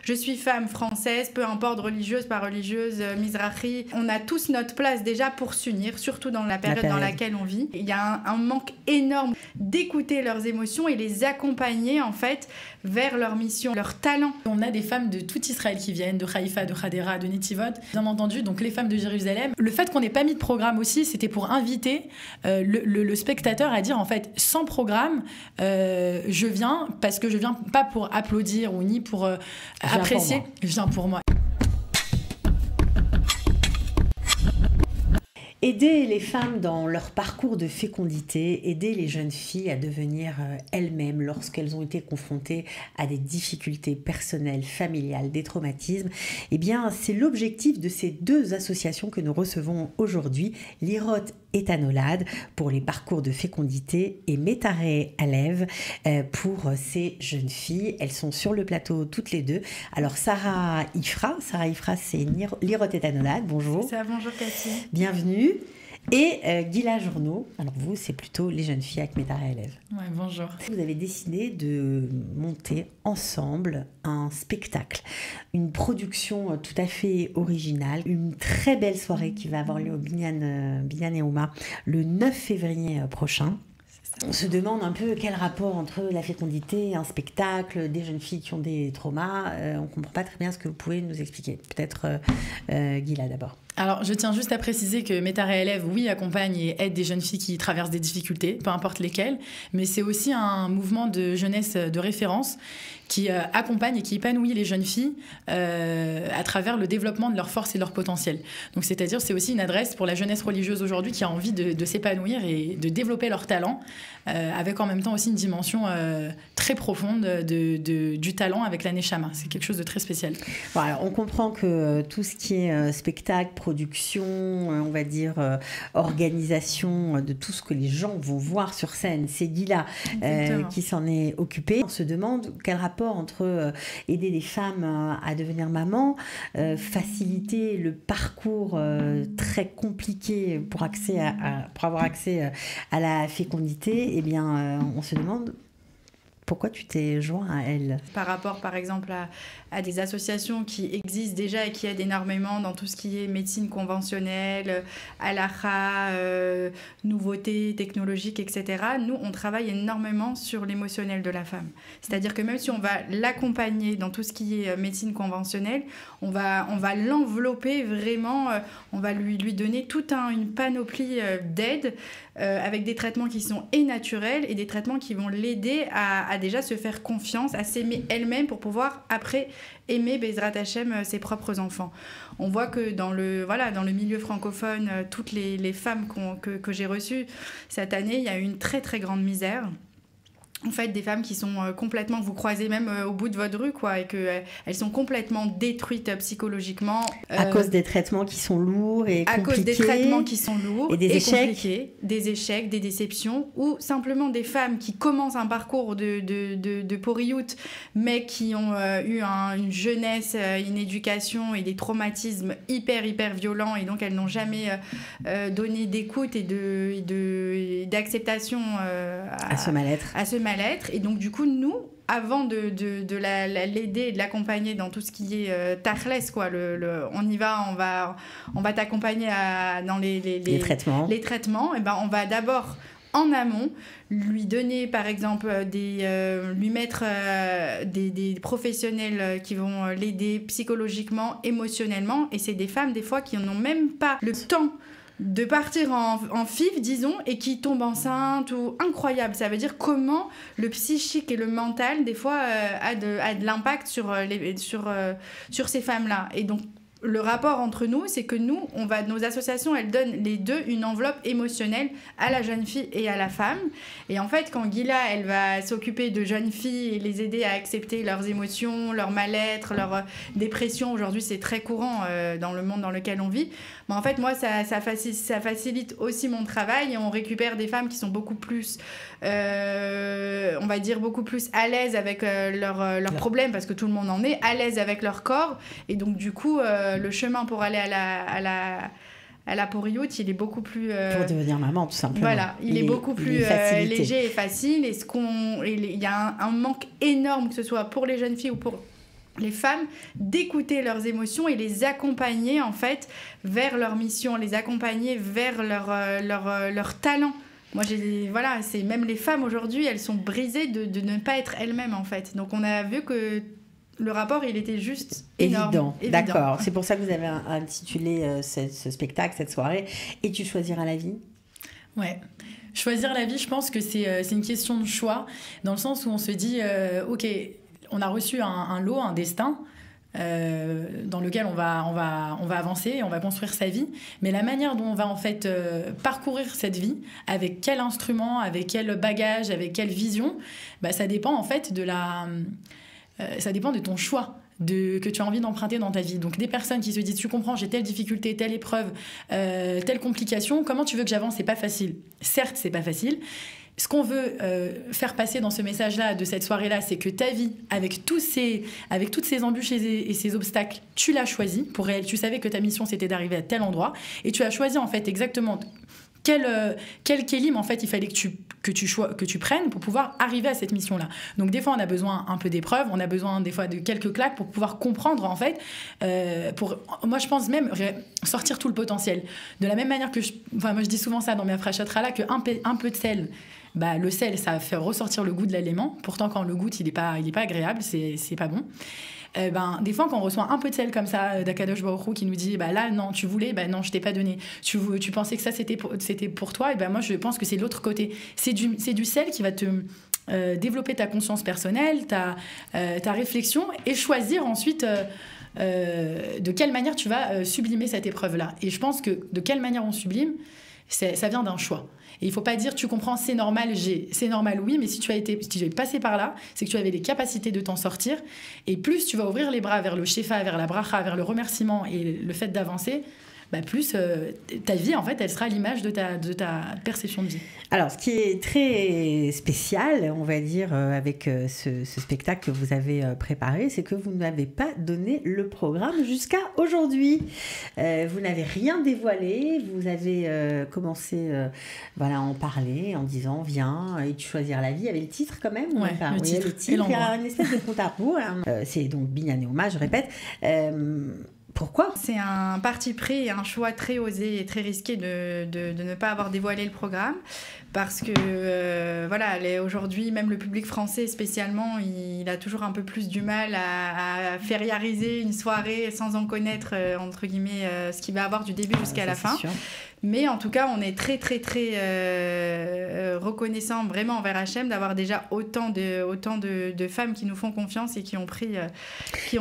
Je suis femme française, peu importe religieuse, pas religieuse, Mizrahi. On a tous notre place déjà pour s'unir, surtout dans la période dans laquelle on vit. Il y a un manque énorme d'écouter leurs émotions et les accompagner en fait vers leur mission, leur talent. On a des femmes de tout Israël qui viennent, de Haïfa, de Hadera, de Netivot, bien entendu, donc les femmes de Jérusalem. Le fait qu'on n'ait pas mis de programme aussi, c'était pour inviter le spectateur à dire en fait, sans programme, je viens parce que je viens pas pour applaudir ou ni pour apprécier, je viens pour moi. Aider les femmes dans leur parcours de fécondité, aider les jeunes filles à devenir elles-mêmes lorsqu'elles ont été confrontées à des difficultés personnelles, familiales, des traumatismes, eh bien, c'est l'objectif de ces deux associations que nous recevons aujourd'hui, Lirot et Tanolad pour les parcours de fécondité et Métaré Alev pour ces jeunes filles. Elles sont sur le plateau toutes les deux. Alors Sarah Ifra, c'est Lirot et Tanolad, bonjour. Ça, bonjour Cathy. Bienvenue. Et Gila Journeau, alors vous, c'est plutôt les jeunes filles avec Métaré Alev. Ouais, bonjour. Vous avez décidé de monter ensemble un spectacle, une production tout à fait originale, une très belle soirée qui va avoir lieu au Binyan et Ouma le 9 février prochain. On se demande un peu quel rapport entre la fécondité, un spectacle, des jeunes filles qui ont des traumas. On ne comprend pas très bien ce que vous pouvez nous expliquer. Peut-être Gila d'abord. Alors, je tiens juste à préciser que Métaré Alev, oui, accompagne et aide des jeunes filles qui traversent des difficultés, peu importe lesquelles, mais c'est aussi un mouvement de jeunesse de référence qui accompagne et qui épanouit les jeunes filles à travers le développement de leurs forces et de leur potentiel. Donc, c'est-à-dire, c'est aussi une adresse pour la jeunesse religieuse aujourd'hui qui a envie de s'épanouir et de développer leur talent, avec en même temps aussi une dimension très profonde du talent avec la Neshama. C'est quelque chose de très spécial. Bon, alors, on comprend que tout ce qui est spectacle, production, on va dire organisation de tout ce que les gens vont voir sur scène, c'est Gila qui s'en est occupée. On se demande quel rapport entre aider les femmes à devenir maman, faciliter le parcours très compliqué pour avoir accès à la fécondité. Eh bien, on se demande pourquoi tu t'es joint à elle. Par rapport, par exemple, à des associations qui existent déjà et qui aident énormément dans tout ce qui est médecine conventionnelle, halakha, nouveautés technologiques, etc. Nous, on travaille énormément sur l'émotionnel de la femme. C'est-à-dire que même si on va l'accompagner dans tout ce qui est médecine conventionnelle, on va l'envelopper vraiment, on va lui donner toute une panoplie d'aides avec des traitements qui sont naturels et des traitements qui vont l'aider à déjà se faire confiance, à s'aimer elle-même pour pouvoir après aimer Bezrat Hashem ses propres enfants. On voit que dans le milieu francophone, toutes les femmes que j'ai reçues cette année, il y a eu une très très grande misère. En fait, des femmes qui sont complètement, vous croisez même au bout de votre rue, quoi, et qu'elles sont complètement détruites psychologiquement. À cause des traitements qui sont lourds et compliqués. À cause des traitements qui sont lourds et des échecs. Compliqués, des échecs, des déceptions, ou simplement des femmes qui commencent un parcours de poriout, mais qui ont eu une jeunesse, une éducation et des traumatismes hyper violents, et donc elles n'ont jamais donné d'écoute et d'acceptation à ce mal-être. Et donc du coup nous, avant de l'aider et de l'accompagner dans tout ce qui est tachles, quoi, on y va, on va t'accompagner dans les traitements, et ben on va d'abord en amont lui donner par exemple lui mettre des professionnels qui vont l'aider psychologiquement, émotionnellement, et c'est des femmes des fois qui n'ont même pas le temps de partir en FIV, disons, et qui tombe enceinte, ou incroyable. Ça veut dire comment le psychique et le mental, des fois, a de l'impact sur ces femmes-là. Et donc, le rapport entre nous, c'est que nos associations, elles donnent les deux une enveloppe émotionnelle à la jeune fille et à la femme. Et en fait, quand Gila, elle va s'occuper de jeunes filles et les aider à accepter leurs émotions, leur mal-être, leur dépression, aujourd'hui c'est très courant dans le monde dans lequel on vit, mais en fait, moi, ça facilite aussi mon travail, et on récupère des femmes qui sont beaucoup plus, on va dire, beaucoup plus à l'aise avec leurs problèmes, parce que tout le monde en est, à l'aise avec leur corps, et donc du coup, le chemin pour aller à la poriout, il est beaucoup plus... pour devenir maman, tout simplement. Voilà, il est beaucoup plus léger et facile. Et il y a un manque énorme, que ce soit pour les jeunes filles ou pour les femmes d'écouter leurs émotions et les accompagner en fait vers leur mission, les accompagner vers leur talent. Moi, c'est même les femmes aujourd'hui, elles sont brisées de ne pas être elles-mêmes en fait. Donc on a vu que le rapport, il était juste évident. D'accord. C'est pour ça que vous avez intitulé ce spectacle, cette soirée, « Et tu choisiras la vie ». Ouais. Choisir la vie, je pense que c'est une question de choix, dans le sens où on se dit, ok, on a reçu un lot, un destin, dans lequel on va avancer, on va construire sa vie, mais la manière dont on va en fait parcourir cette vie, avec quel instrument, avec quel bagage, avec quelle vision, ça dépend en fait ça dépend de ton choix que tu as envie d'emprunter dans ta vie. Donc des personnes qui se disent, tu comprends, j'ai telle difficulté, telle épreuve, telle complication, comment tu veux que j'avance? C'est pas facile. Certes, c'est pas facile. Ce qu'on veut faire passer dans ce message-là, de cette soirée-là, c'est que ta vie, avec toutes ces embûches et ces obstacles, tu l'as choisi. Pour elle, tu savais que ta mission, c'était d'arriver à tel endroit. Et tu as choisi, en fait, exactement quel kélim, en fait, il fallait que tu prennes pour pouvoir arriver à cette mission-là. Donc, des fois, on a besoin un peu d'épreuves, on a besoin, des fois, de quelques claques pour pouvoir comprendre, en fait, moi, je pense même sortir tout le potentiel. De la même manière que moi, je dis souvent ça dans mes frachatra là, qu'un peu de sel, le sel, ça fait ressortir le goût de l'aliment. Pourtant, quand on le goûte, il est pas agréable, c'est pas bon. Des fois, quand on reçoit un peu de sel comme ça d'Akadosh Baruch Hu qui nous dit là, non, tu voulais, non, je t'ai pas donné. Tu pensais que ça, c'était pour toi. Et moi, je pense que c'est l'autre côté. C'est du sel qui va te développer ta conscience personnelle, ta réflexion, et choisir ensuite de quelle manière tu vas sublimer cette épreuve-là. Et je pense que de quelle manière on sublime, ça vient d'un choix. Et il ne faut pas dire, tu comprends, c'est normal, c'est normal, oui, mais si tu es passé par là, c'est que tu avais les capacités de t'en sortir. Et plus tu vas ouvrir les bras vers le shefa, vers la bracha, vers le remerciement et le fait d'avancer, plus ta vie, en fait, elle sera à l'image de ta perception de vie. Alors, ce qui est très spécial, on va dire, avec ce spectacle que vous avez préparé, c'est que vous n'avez pas donné le programme jusqu'à aujourd'hui. Vous n'avez rien dévoilé, vous avez commencé à en parler en disant « Viens, et tu choisiras la vie ». Il y avait le titre quand même. Ouais, le titre. Il y a une espèce de compte à rebours. C'est donc Binyan Neoma, je répète. Pourquoi ? C'est un parti pris et un choix très osé et très risqué de ne pas avoir dévoilé le programme, parce que aujourd'hui, même le public français spécialement, il a toujours un peu plus du mal à fériariser une soirée sans en connaître, entre guillemets, ce qu'il va avoir du début jusqu'à la fin. Sûr. Mais en tout cas, on est très, très, très reconnaissant vraiment envers Hachem d'avoir déjà autant de femmes qui nous font confiance et qui ont pris leur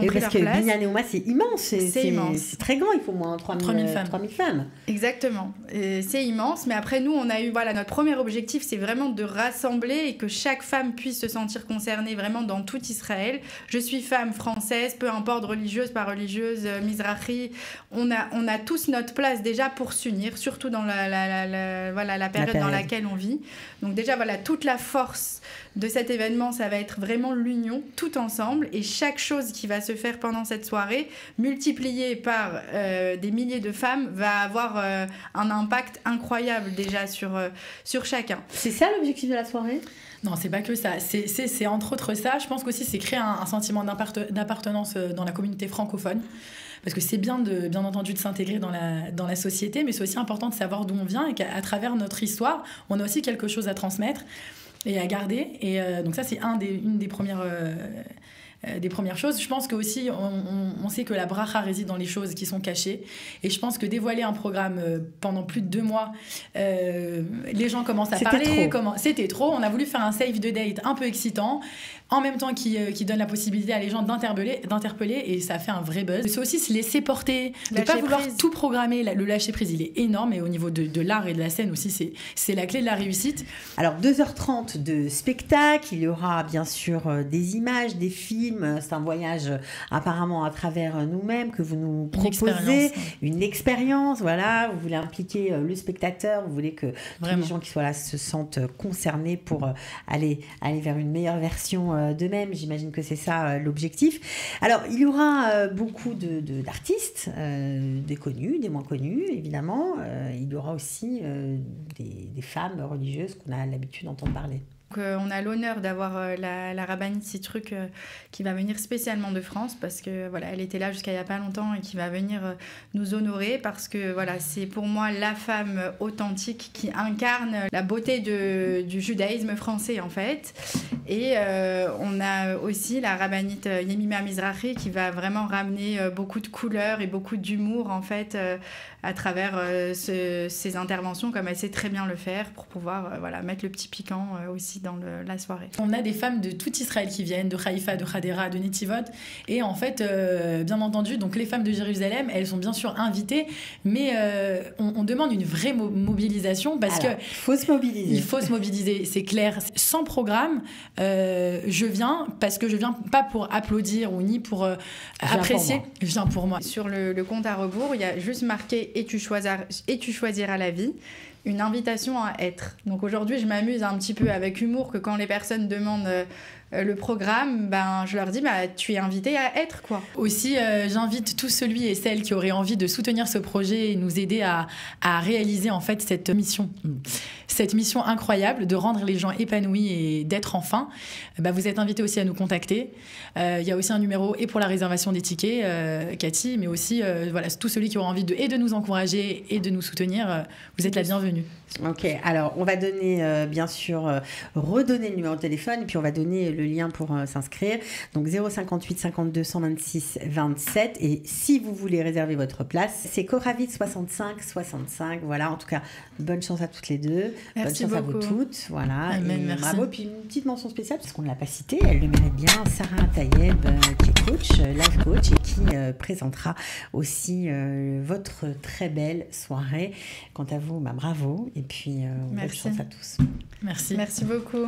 place. Parce que Binyan Neoma, c'est immense. C'est immense. C'est très grand, il faut au moins 3000 femmes. Exactement. C'est immense. Mais après, nous, on a eu... notre premier objectif, c'est vraiment de rassembler et que chaque femme puisse se sentir concernée vraiment dans tout Israël. Je suis femme française, peu importe religieuse, pas religieuse, Mizrahi. On a tous notre place déjà pour s'unir, surtout dans la période dans laquelle on vit. Donc déjà, toute la force de cet événement, ça va être vraiment l'union, tout ensemble. Et chaque chose qui va se faire pendant cette soirée, multipliée par des milliers de femmes, va avoir un impact incroyable déjà sur chacun. C'est ça l'objectif de la soirée ? Non, c'est pas que ça. C'est entre autres ça. Je pense qu'aussi, c'est créer un sentiment d'appartenance dans la communauté francophone. Parce que c'est bien entendu de s'intégrer dans la société, mais c'est aussi important de savoir d'où on vient et qu'à travers notre histoire, on a aussi quelque chose à transmettre et à garder. Et donc ça, c'est une des premières choses. Je pense qu'aussi, on sait que la bracha réside dans les choses qui sont cachées. Et je pense que dévoiler un programme pendant plus de 2 mois, les gens commencent à parler. C'était trop. On a voulu faire un save the date un peu excitant, en même temps qui donne la possibilité à les gens d'interpeller, et ça fait un vrai buzz. C'est aussi se laisser porter, de ne pas vouloir tout programmer. Le lâcher-prise, il est énorme, et au niveau de l'art et de la scène aussi, c'est la clé de la réussite. Alors, 2h30 de spectacle, il y aura bien sûr des images, des films, c'est un voyage apparemment à travers nous-mêmes que vous nous proposez, une expérience, vous voulez impliquer le spectateur, vous voulez que tous les gens qui soient là se sentent concernés pour aller vers une meilleure version d'eux-mêmes. J'imagine que c'est ça l'objectif. Alors, il y aura beaucoup d'artistes, des connus, des moins connus, évidemment. Il y aura aussi des femmes religieuses qu'on a l'habitude d'entendre parler. Donc, on a l'honneur d'avoir la rabbinite Sitruk qui va venir spécialement de France parce que voilà, elle était là jusqu'à il n'y a pas longtemps et qui va venir nous honorer parce que voilà, c'est pour moi la femme authentique qui incarne la beauté du judaïsme français en fait. Et on a aussi la rabbinite Yemima Mizrahi qui va vraiment ramener beaucoup de couleurs et beaucoup d'humour en fait à travers ses interventions comme elle sait très bien le faire pour pouvoir mettre le petit piquant aussi dans la soirée. On a des femmes de tout Israël qui viennent, de Haïfa, de Hadera, de Netivot. Et en fait, bien entendu, donc les femmes de Jérusalem, elles sont bien sûr invitées, mais on demande une vraie mobilisation parce que faut se mobiliser. Il faut se mobiliser, c'est clair. Sans programme, je viens parce que je viens pas pour applaudir ou ni pour apprécier. Je viens pour moi. Sur le compte à rebours, il y a juste marqué « Et tu choisiras la vie ». Une invitation à être. Donc aujourd'hui, je m'amuse un petit peu avec humour que quand les personnes demandent le programme, je leur dis tu es invité à être quoi. Aussi, j'invite tous celui et celles qui auraient envie de soutenir ce projet et nous aider à réaliser en fait cette mission incroyable de rendre les gens épanouis et d'être enfin. Vous êtes invités aussi à nous contacter. Il y a aussi un numéro et pour la réservation des tickets, Cathy, mais aussi tous celui qui aura envie de nous encourager et de nous soutenir. Vous êtes la bienvenue. Ok, alors on va donner bien sûr redonner le numéro de téléphone et puis on va donner le lien pour s'inscrire. Donc 058 52 126 27 et si vous voulez réserver votre place, c'est Coravit 65 65. Voilà, en tout cas, bonne chance à toutes les deux. Merci bonne chance beaucoup. À vous toutes. Voilà. Amen, merci. Bravo. Puis une petite mention spéciale parce qu'on ne l'a pas citée, elle le mérite bien. Sarah Tayeb qui est coach, life coach et qui présentera aussi votre très belle soirée. Quant à vous, bravo. Et puis, bonne chance à tous. Merci. Merci beaucoup.